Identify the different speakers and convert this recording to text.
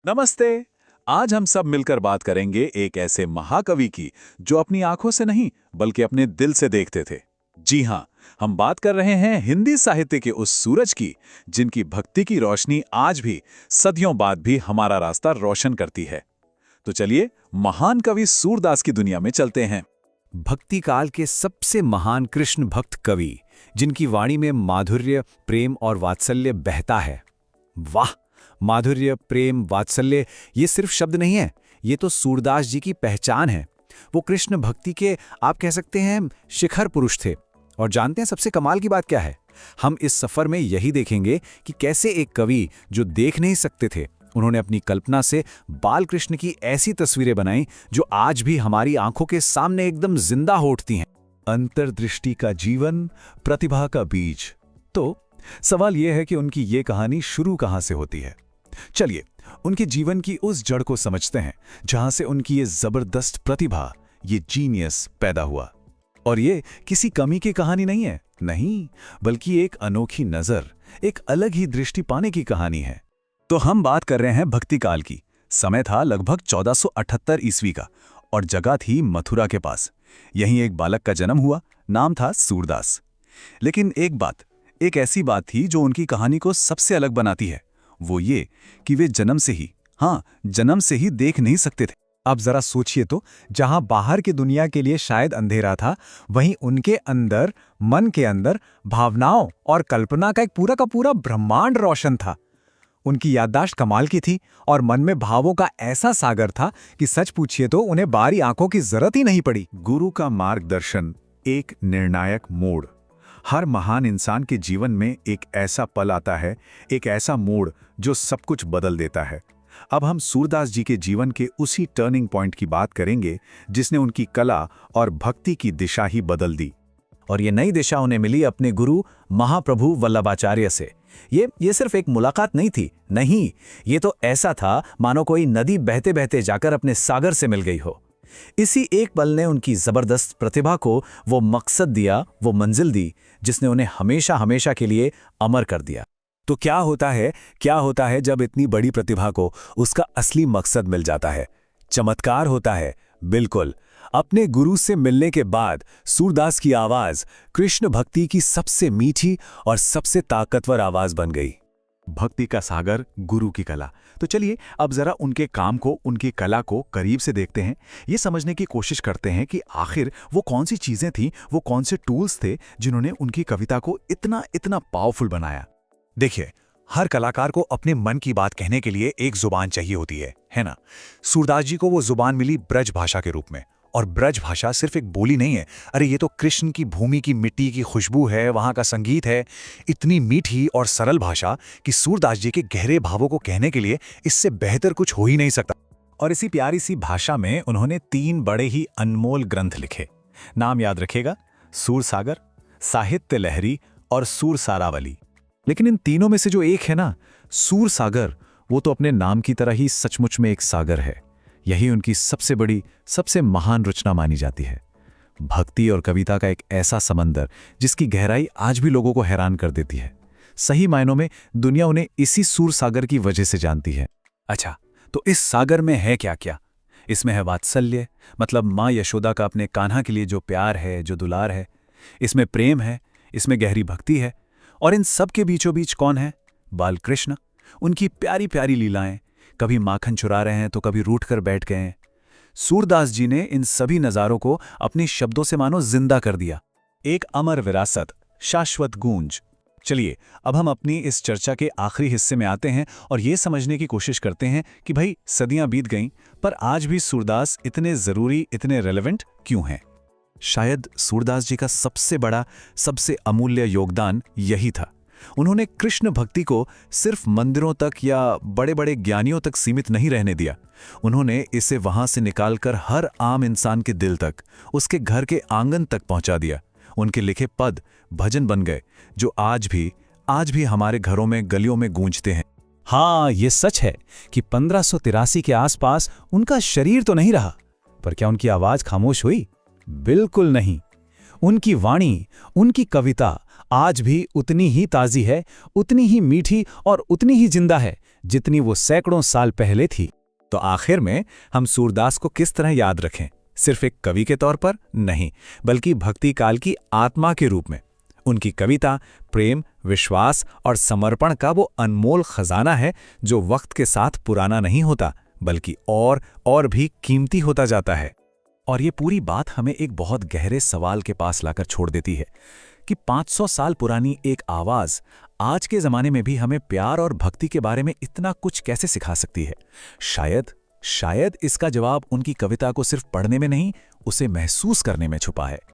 Speaker 1: नमस्ते। आज हम सब मिलकर बात करेंगे एक ऐसे महाकवि की जो अपनी आंखों से नहीं बल्कि अपने दिल से देखते थे। जी हाँ, हम बात कर रहे हैं हिंदी साहित्य के उस सूरज की जिनकी भक्ति की रोशनी आज भी सदियों बाद भी हमारा रास्ता रोशन करती है। तो चलिए महान कवि सूरदास की दुनिया में चलते हैं।
Speaker 2: भक्ति काल के सबसे महान कृष्ण भक्त कवि जिनकी वाणी में माधुर्य, प्रेम और वात्सल्य बहता है। वाह! माधुर्य, प्रेम, वात्सल्य ये सिर्फ शब्द नहीं है, ये तो सूरदास जी की पहचान है। वो कृष्ण भक्ति के आप कह सकते हैं शिखर पुरुष थे। और जानते हैं सबसे कमाल की बात क्या है? हम इस सफर में यही देखेंगे कि कैसे एक कवि जो देख नहीं सकते थे, उन्होंने अपनी कल्पना से बाल कृष्ण की ऐसी तस्वीरें बनाई जो आज भी हमारी आंखों के सामने एकदम जिंदा हो उठती हैं।
Speaker 3: अंतर्दृष्टि का जीवन, प्रतिभा का बीज। तो सवाल यह है कि उनकी ये कहानी शुरू कहां से होती है। चलिए उनके जीवन की उस जड़ को समझते हैं जहां से उनकी ये जबरदस्त प्रतिभा, ये जीनियस पैदा हुआ। और ये किसी कमी की कहानी नहीं है, नहीं, बल्कि एक अनोखी नजर, एक अलग ही दृष्टि पाने की कहानी है। तो हम बात कर रहे हैं भक्ति काल की। समय था लगभग 1478 ईस्वी का और जगह थी मथुरा के पास। यहीं एक बालक का जन्म हुआ, नाम था सूरदास। लेकिन एक ऐसी बात थी जो उनकी कहानी को सबसे अलग बनाती है। वो ये कि वे जन्म से ही देख नहीं सकते थे।
Speaker 2: अब जरा सोचिए तो, जहां बाहर की दुनिया के लिए शायद अंधेरा था, वहीं उनके अंदर, मन के अंदर भावनाओं और कल्पना का एक पूरा का पूरा ब्रह्मांड रोशन था। उनकी याददाश्त कमाल की थी और मन में भावों का ऐसा सागर था कि सच पूछिए तो उन्हें बाहरी आंखों की जरूरत ही नहीं पड़ी।
Speaker 3: गुरु का मार्गदर्शन, एक निर्णायक मोड़। हर महान इंसान के जीवन में एक ऐसा पल आता है, एक ऐसा मोड़ जो सब कुछ बदल देता है। अब हम सूरदास जी के जीवन के उसी टर्निंग पॉइंट की बात करेंगे जिसने उनकी कला और भक्ति की दिशा ही बदल दी।
Speaker 2: और ये नई दिशा उन्हें मिली अपने गुरु महाप्रभु वल्लभाचार्य से। ये सिर्फ एक मुलाकात नहीं थी, नहीं, ये तो ऐसा था मानो कोई नदी बहते बहते जाकर अपने सागर से मिल गई हो। इसी एक पल ने उनकी जबरदस्त प्रतिभा को वो मकसद दिया, वो मंजिल दी जिसने उन्हें हमेशा हमेशा के लिए अमर कर दिया। तो क्या होता है जब इतनी बड़ी प्रतिभा को उसका असली मकसद मिल जाता है? चमत्कार होता है, बिल्कुल। अपने गुरु से मिलने के बाद सूरदास की आवाज कृष्ण भक्ति की सबसे मीठी और सबसे ताकतवर आवाज बन गई।
Speaker 3: भक्ति का सागर, गुरु की कला। तो चलिए अब जरा उनके काम को, उनकी कला को करीब से देखते हैं। ये समझने की कोशिश करते हैं कि आखिर वो कौन सी चीजें थीं, वो कौन से टूल्स थे जिन्होंने उनकी कविता को इतना इतना पावरफुल बनाया।
Speaker 4: देखिए, हर कलाकार को अपने मन की बात कहने के लिए एक जुबान चाहिए होती है ना? सूरदास जी को वो जुबान मिली ब्रज भाषा के रूप में। और ब्रज भाषा सिर्फ एक बोली नहीं है, अरे ये तो कृष्ण की भूमि की मिट्टी की खुशबू है, वहाँ का संगीत है। इतनी मीठी और सरल भाषा कि सूरदास जी के गहरे भावों को कहने के लिए इससे बेहतर कुछ हो ही नहीं सकता।
Speaker 1: और इसी प्यारी सी भाषा में उन्होंने 3 बड़े ही अनमोल ग्रंथ लिखे। नाम याद रखेगा, सूरसागर, साहित्य लहरी और सूरसारावली।
Speaker 3: लेकिन इन तीनों में से जो एक है ना, सूरसागर, वो तो अपने नाम की तरह ही सचमुच में एक सागर है। यही उनकी सबसे बड़ी, सबसे महान रचना मानी जाती है। भक्ति और कविता का एक ऐसा समंदर जिसकी गहराई आज भी लोगों को हैरान कर देती है। सही मायनों में दुनिया उन्हें इसी सूरसागर की वजह से जानती है।
Speaker 2: अच्छा, तो इस सागर में है क्या क्या? इसमें है वात्सल्य, मतलब माँ यशोदा का अपने कान्हा के लिए जो प्यार है, जो दुलार है। इसमें प्रेम है, इसमें गहरी भक्ति है। और इन सब के बीचों बीच कौन है? बाल कृष्ण, उनकी प्यारी प्यारी लीलाएं। कभी माखन चुरा रहे हैं तो कभी रूठ कर बैठ गए हैं। सूरदास जी ने इन सभी नज़ारों को अपने शब्दों से मानो जिंदा कर दिया।
Speaker 1: एक अमर विरासत, शाश्वत गूंज। चलिए अब हम अपनी इस चर्चा के आखिरी हिस्से में आते हैं और ये समझने की कोशिश करते हैं कि भाई सदियां बीत गईं, पर आज भी सूरदास इतने ज़रूरी, इतने रेलेवेंट क्यों हैं?
Speaker 3: शायद सूरदास जी का सबसे बड़ा, सबसे अमूल्य योगदान यही था। उन्होंने कृष्ण भक्ति को सिर्फ मंदिरों तक या बड़े बड़े ज्ञानियों तक सीमित नहीं रहने दिया। उन्होंने इसे वहां से निकालकर हर आम इंसान के दिल तक, उसके घर के आंगन तक पहुंचा दिया। उनके लिखे पद भजन बन गए जो आज भी हमारे घरों में, गलियों में गूंजते हैं।
Speaker 2: हाँ, ये सच है कि 1583 के आसपास उनका शरीर तो नहीं रहा, पर क्या उनकी आवाज खामोश हुई? बिल्कुल नहीं। उनकी वाणी, उनकी कविता आज भी उतनी ही ताज़ी है, उतनी ही मीठी और उतनी ही जिंदा है जितनी वो सैकड़ों साल पहले थी। तो आखिर में हम सूरदास को किस तरह याद रखें? सिर्फ एक कवि के तौर पर नहीं, बल्कि भक्ति काल की आत्मा के रूप में। उनकी कविता प्रेम, विश्वास और समर्पण का वो अनमोल खजाना है जो वक्त के साथ पुराना नहीं होता, बल्कि और भी कीमती होता जाता है। और ये पूरी बात हमें एक बहुत गहरे सवाल के पास लाकर छोड़ देती है कि 500 साल पुरानी एक आवाज आज के जमाने में भी हमें प्यार और भक्ति के बारे में इतना कुछ कैसे सिखा सकती है। शायद इसका जवाब उनकी कविता को सिर्फ पढ़ने में नहीं, उसे महसूस करने में छुपा है।